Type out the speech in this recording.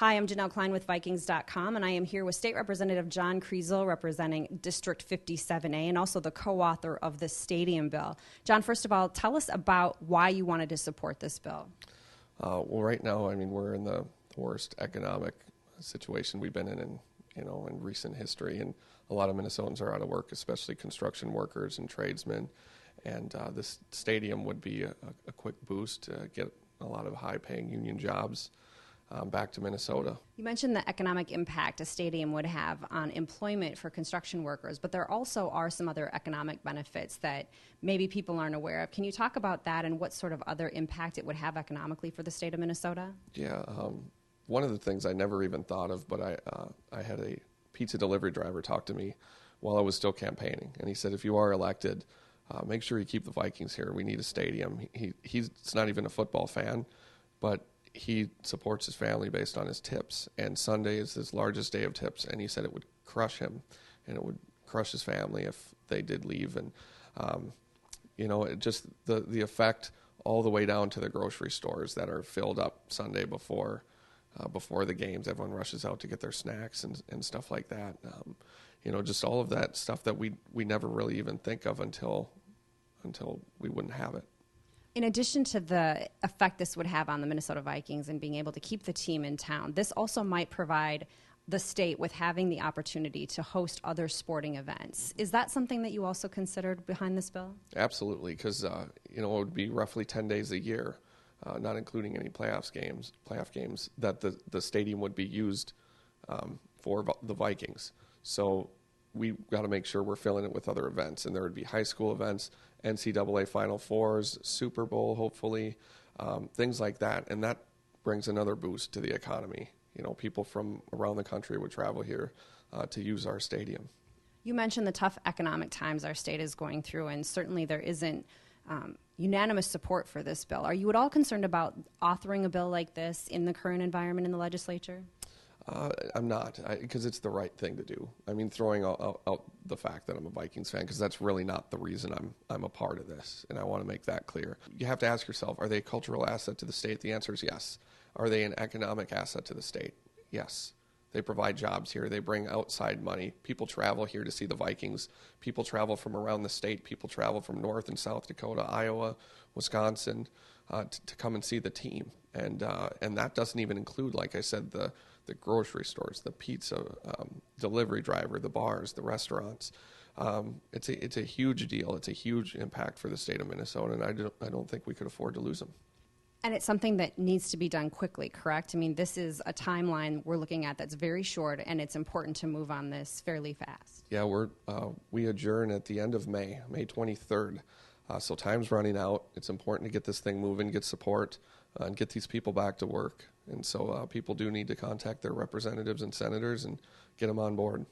Hi, I'm Janelle Klein with Vikings.com, and I am here with State Representative John Kriesel, representing District 57A, and also the co-author of the stadium bill. John, first of all, tell us about why you wanted to support this bill. Well, right now, we're in the worst economic situation we've been in recent history, and a lot of Minnesotans are out of work, especially construction workers and tradesmen. And this stadium would be a quick boost to get a lot of high-paying union jobs back to Minnesota. You mentioned the economic impact a stadium would have on employment for construction workers, but there also are some other economic benefits that maybe people aren't aware of. Can you talk about that and what sort of other impact it would have economically for the state of Minnesota? Yeah, one of the things I never even thought of, but I had a pizza delivery driver talk to me while I was still campaigning, and he said, if you are elected, make sure you keep the Vikings here. We need a stadium. He's not even a football fan, but he supports his family based on his tips, and Sunday is his largest day of tips, and he said it would crush him, and it would crush his family if they did leave. And it just the effect all the way down to the grocery stores that are filled up Sunday before the games. Everyone rushes out to get their snacks and stuff like that. Just all of that stuff that we never really even think of until we wouldn't have it. In addition to the effect this would have on the Minnesota Vikings and being able to keep the team in town, this also might provide the state with having the opportunity to host other sporting events. Is that something that you also considered behind this bill? Absolutely, because it would be roughly 10 days a year, not including any playoff games, that the stadium would be used for the Vikings. So we got to make sure we're filling it with other events, and there would be high school events, NCAA Final Fours, Super Bowl, hopefully, things like that, and that brings another boost to the economy. People from around the country would travel here to use our stadium. You mentioned the tough economic times our state is going through, and certainly there isn't unanimous support for this bill. Are you at all concerned about authoring a bill like this in the current environment in the legislature? I'm not, because it's the right thing to do. Throwing out the fact that I'm a Vikings fan, because that's really not the reason I'm a part of this, and I want to make that clear. You have to ask yourself, are they a cultural asset to the state? The answer is yes. Are they an economic asset to the state? Yes. They provide jobs here. They bring outside money. People travel here to see the Vikings. People travel from around the state. People travel from North and South Dakota, Iowa, Wisconsin, to come and see the team. And that doesn't even include, like I said, the grocery stores, the pizza delivery driver, the bars, the restaurants. It's a huge deal. It's a huge impact for the state of Minnesota, and I don't think we could afford to lose them. And it's something that needs to be done quickly, correct? This is a timeline we're looking at that's very short, and it's important to move on this fairly fast. Yeah, we adjourn at the end of May 23rd. So time's running out. It's important to get this thing moving, get support, and get these people back to work. And so people do need to contact their representatives and senators and get them on board.